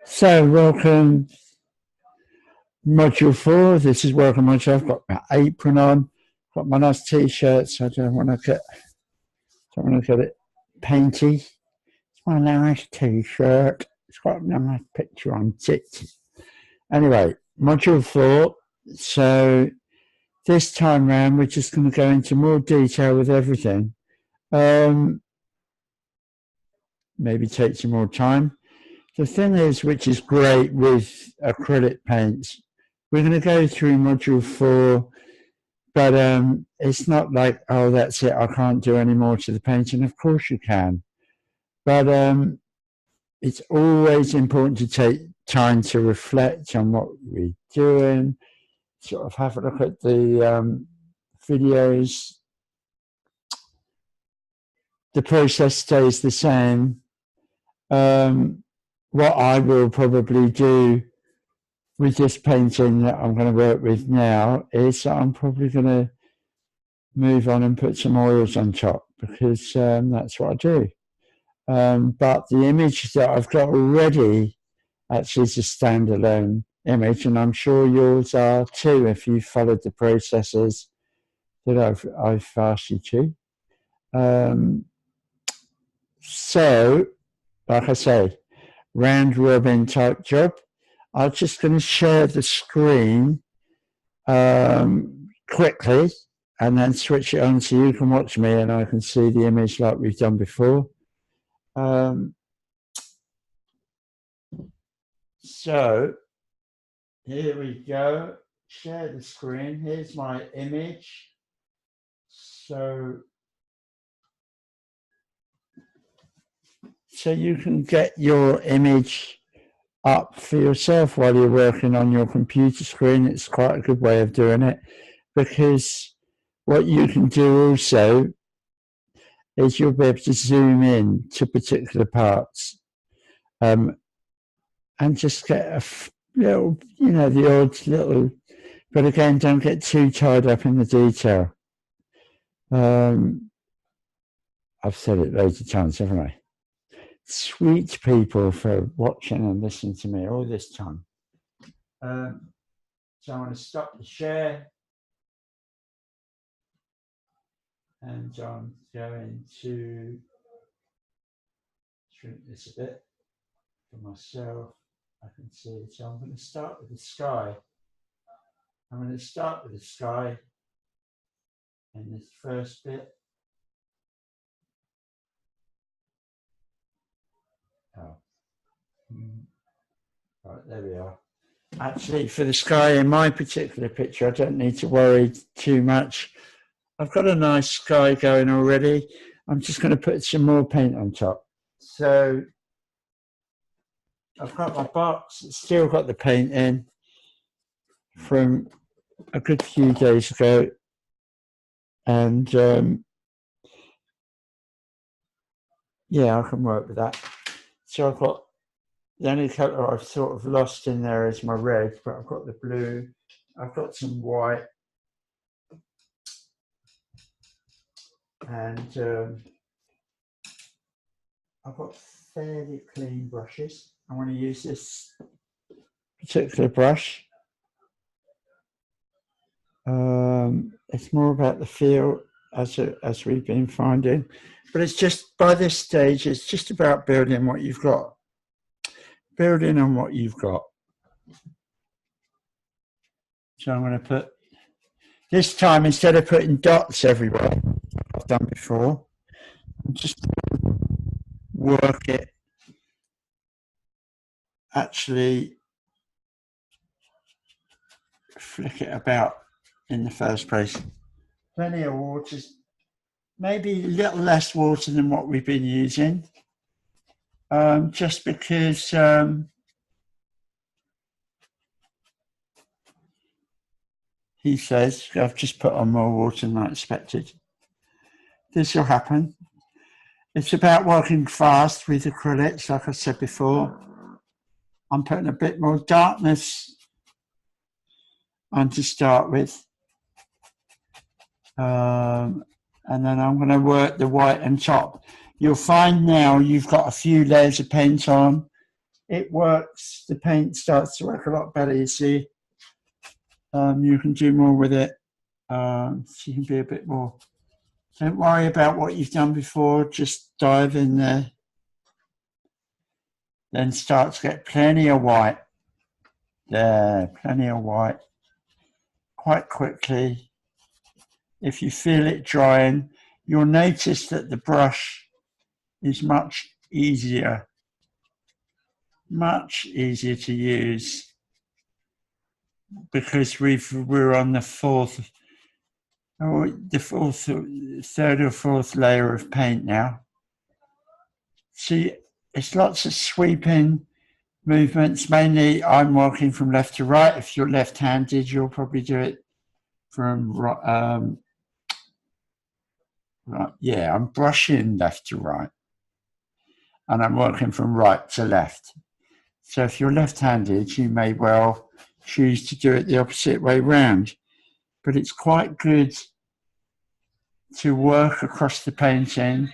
So, welcome, Module 4. This is Welcome Module. I've got my apron on, got my nice t-shirt, so I don't want to get it painty. It's my nice t-shirt. It's got a nice picture on it. Anyway, Module 4. So, this time round, we're just going to go into more detail with everything. Maybe take some more time. The thing is, which is great with acrylic paints, we're going to go through Module 4, but it's not like, oh, that's it, I can't do any more to the painting. Of course you can. But it's always important to take time to reflect on what we're doing, sort of have a look at the videos. The process stays the same. What I will probably do with this painting that I'm going to work with now is that I'm probably going to move on and put some oils on top because that's what I do. But the image that I've got already actually is a standalone image, and I'm sure yours are too if you followed the processes that I've asked you to. So, like I say, round robin type job. I'm just going to share the screen quickly and then switch it on so you can watch me and I can see the image like we've done before. So here we go. Share the screen. Here's my image. So you can get your image up for yourself while you're working on your computer screen. It's quite a good way of doing it because what you can do also is you'll be able to zoom in to particular parts and just get a little, the odd little, but again, don't get too tied up in the detail. I've said it loads of times, haven't I? Sweet people for watching and listening to me all this time. So I'm going to stop the share and I'm going to shrink this a bit for myself. I can see it. So I'm going to start with the sky. I'm going to start with the sky in this first bit. Oh. Right, there we are. Actually, for the sky in my particular picture, I don't need to worry too much. I've got a nice sky going already. I'm just going to put some more paint on top. So I've got my box, it's still got the paint in from a good few days ago. And yeah, I can work with that. So I've got the only colour I've sort of lost in there is my red, but I've got the blue, I've got some white, and I've got fairly clean brushes. I want to use this particular brush. It's more about the feel as we've been finding, but it's just by this stage, it's just about building what you've got. Building on what you've got. So I'm going to put, this time instead of putting dots everywhere, I've done before, I'm just work it, actually flick it about in the first place. Plenty of water, maybe a little less water than what we've been using, just because he says I've just put on more water than I expected. This will happen. It's about working fast with acrylics, like I said before. I'm putting a bit more darkness on to start with. And then I'm going to work the white on top. You'll find now you've got a few layers of paint on. it works. The paint starts to work a lot better, you see. You can do more with it. So you can be a bit more. Don't worry about what you've done before, just dive in there. Then start to get plenty of white. There, plenty of white. Quite quickly. If you feel it drying, you'll notice that the brush is much easier to use because we're on the third or fourth layer of paint now. See, it's lots of sweeping movements. Mainly I'm working from left to right. If you're left-handed, you'll probably do it from right. Yeah, I'm brushing left to right. And I'm working from right to left. So if you're left-handed, you may well choose to do it the opposite way round. But it's quite good to work across the painting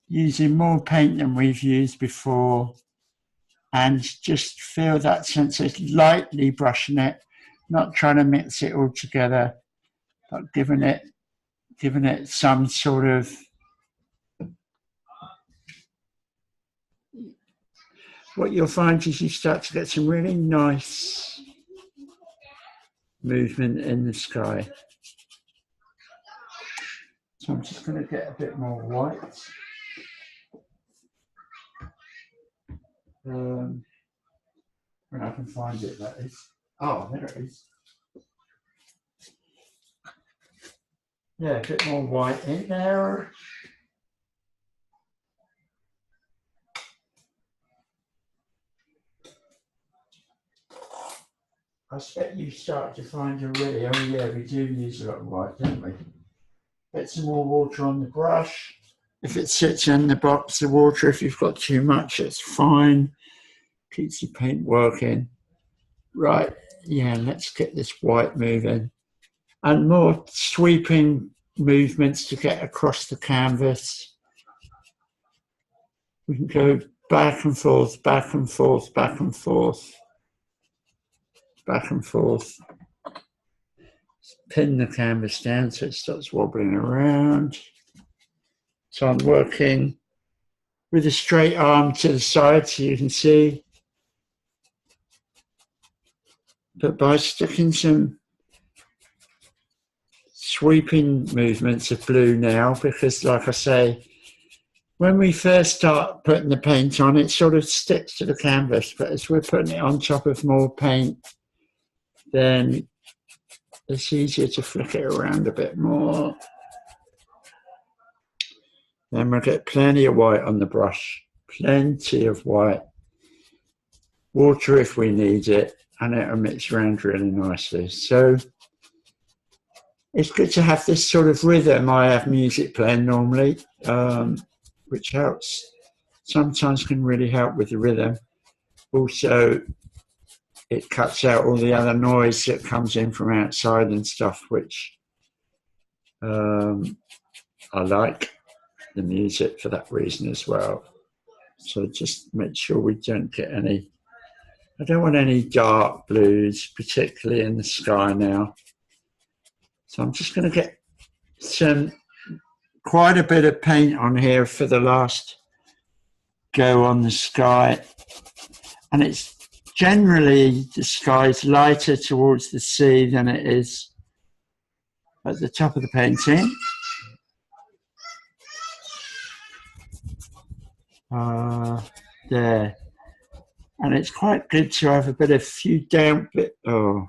using more paint than we've used before and just feel that sense of lightly brushing it, not trying to mix it all together, but giving it some sort of what you'll find is you start to get some really nice movement in the sky. So I'm just going to get a bit more white. When I can find it, that is. Oh, there it is. Yeah, a bit more white in there. I expect you start to find already, oh yeah, we do use a lot of white, don't we? Get some more water on the brush. If it sits in the box of water, if you've got too much, it's fine. Keeps the paint working. Right, yeah, let's get this white moving. And more sweeping movements to get across the canvas. We can go back and forth, back and forth, back and forth. Back and forth. Pin the canvas down so it starts wobbling around. So I'm working with a straight arm to the side so you can see. But by sticking some sweeping movements of blue now, because like I say, when we first start putting the paint on, it sort of sticks to the canvas, but as we're putting it on top of more paint, then it's easier to flick it around a bit more. Then we'll get plenty of white on the brush, plenty of white. Water if we need it, and it'll mix around really nicely. So it's good to have this sort of rhythm. I have music playing normally, which helps. Sometimes can really help with the rhythm. Also, it cuts out all the other noise that comes in from outside and stuff, which I like the music for that reason as well. So just make sure we don't get any, I don't want any dark blues, particularly in the sky now. So I'm just going to get quite a bit of paint on here for the last go on the sky. And it's generally, the sky is lighter towards the sea than it is at the top of the painting. There. And it's quite good to have a bit of few damp bit. Oh,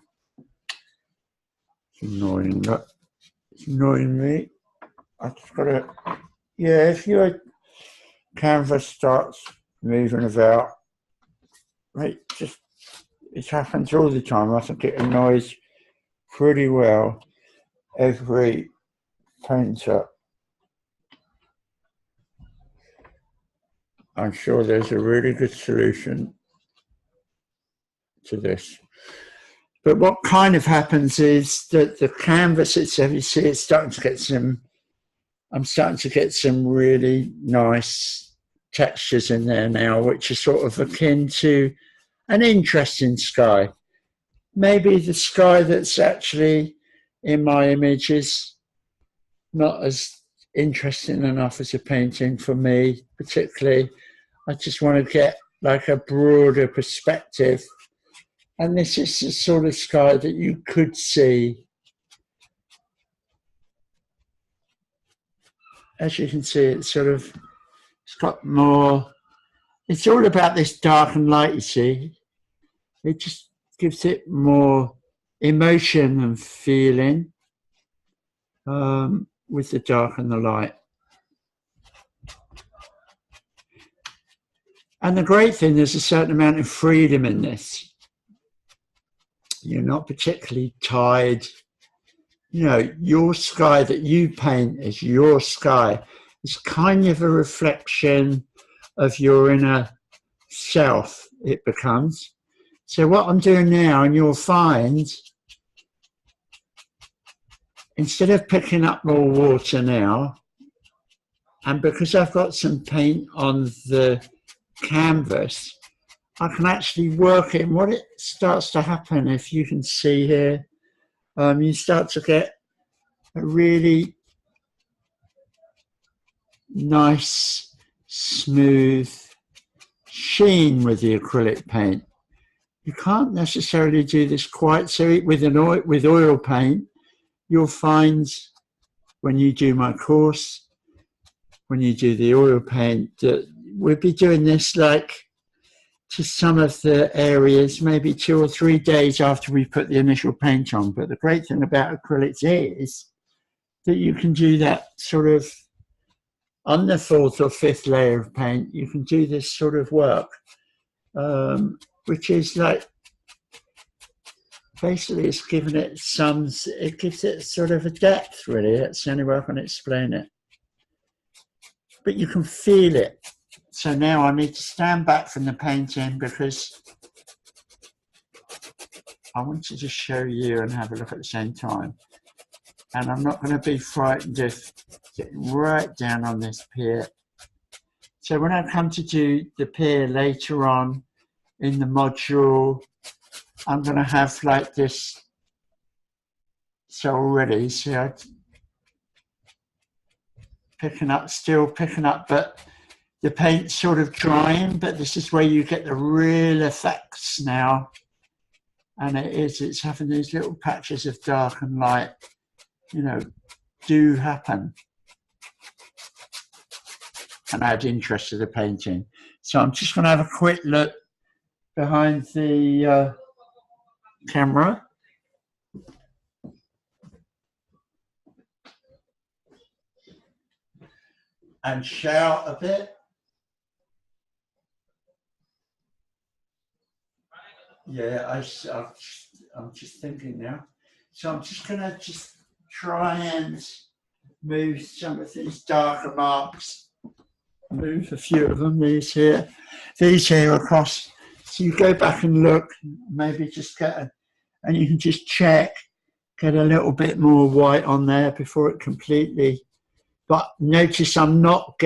it's annoying. It's annoying me. I just got to, yeah, if your canvas starts moving about, right, just, it happens all the time. I think it annoys pretty well every painter. I'm sure there's a really good solution to this. But what kind of happens is that the canvas itself, you see, it's starting to get some, I'm starting to get some really nice textures in there now, which are sort of akin to an interesting sky. Maybe the sky that's actually in my image is not as interesting enough as a painting for me, particularly. I just want to get like a broader perspective. And this is the sort of sky that you could see. As you can see, it's got more, it's all about this dark and light, you see. It just gives it more emotion and feeling with the dark and the light. And the great thing, there's a certain amount of freedom in this. You're not particularly tied. You know, your sky that you paint is your sky. It's kind of a reflection of your inner self, it becomes. So what I'm doing now, and you'll find, instead of picking up more water now, and because I've got some paint on the canvas, I can actually work in what it starts to happen. If you can see here, you start to get a really nice, smooth sheen with the acrylic paint. You can't necessarily do this quite so with oil paint. You'll find when you do my course, when you do the oil paint, that we'll be doing this like to some of the areas, maybe 2 or 3 days after we put the initial paint on. But the great thing about acrylics is that you can do that sort of on the 4th or 5th layer of paint. You can do this sort of work, which is like, basically it's given it some, it gives it sort of a depth, really. That's the only way I can explain it. But you can feel it. So now I need to stand back from the painting because I want to just show you and have a look at the same time. And I'm not going to be frightened of getting right down on this pier. So when I come to do the pier later on in the module, I'm going to have like this. So already, see, I'm still picking up, but the paint's sort of drying, but this is where you get the real effects now. And it's having these little patches of dark and light, you know, do happen and add interest to the painting. So I'm just going to have a quick look behind the camera. And shout a bit. Yeah, I'm just thinking now. So I'm just going to just try and move some of these darker marks. Move a few of them, these here across. So you go back and look, maybe just and you can just check, get a little bit more white on there before it completely. But notice I'm not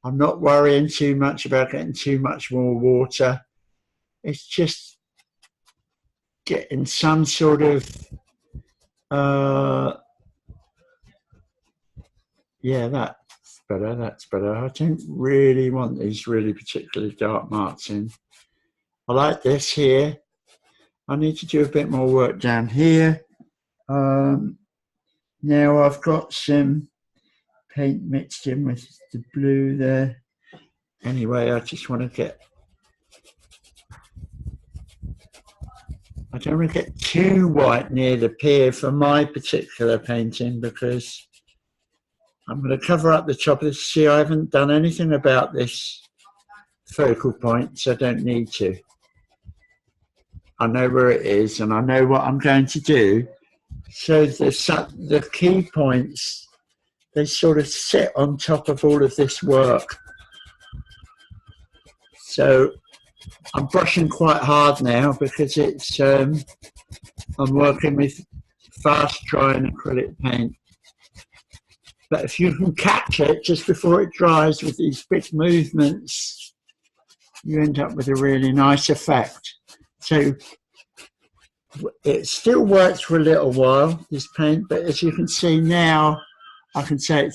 worrying too much about getting too much more water. It's just getting some sort of, yeah, that's better. I don't really want these really particularly dark marks in. I like this here. I need to do a bit more work down here. Now I've got some paint mixed in with the blue there. Anyway, I just want to get, I don't want to get too white near the pier for my particular painting because I'm going to cover up the top of this. See, I haven't done anything about this focal point, so I don't need to. I know where it is and I know what I'm going to do. So the key points, they sort of sit on top of all of this work. So I'm brushing quite hard now because it's I'm working with fast drying acrylic paint. But if you can catch it just before it dries with these big movements, you end up with a really nice effect. So it still works for a little while, this paint, but as you can see now, I can say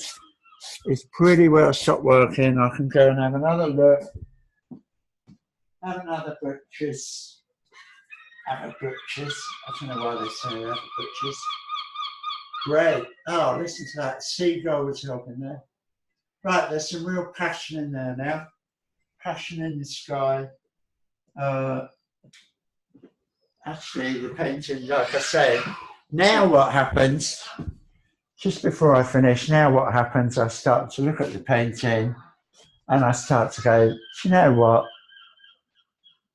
it's pretty well stopped working. I can go and have another look, have another butcher's, have a butcher's. I don't know why they say have a butcher's. Great. Oh, listen to that seagull was helping there. Right, there's some real passion in there now. Passion in the sky. Actually, the painting, like I say, now what happens, just before I finish, now what happens, I start to look at the painting and I start to go, do you know what?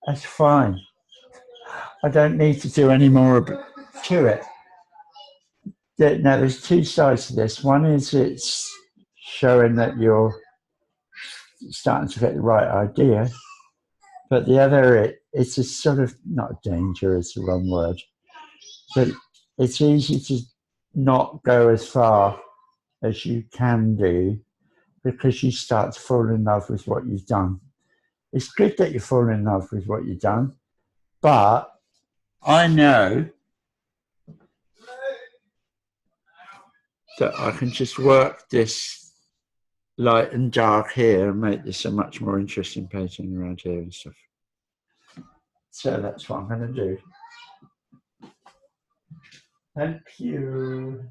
That's fine. I don't need to do any more to it. Now, there's two sides to this. One is it's showing that you're starting to get the right idea, but the other, it's a sort of, not danger is the wrong word, but it's easy to not go as far as you can do because you start to fall in love with what you've done. It's good that you fall in love with what you've done, but I know that I can just work this light and dark here and make this a much more interesting painting around here and stuff. So that's what I'm going to do. Thank you.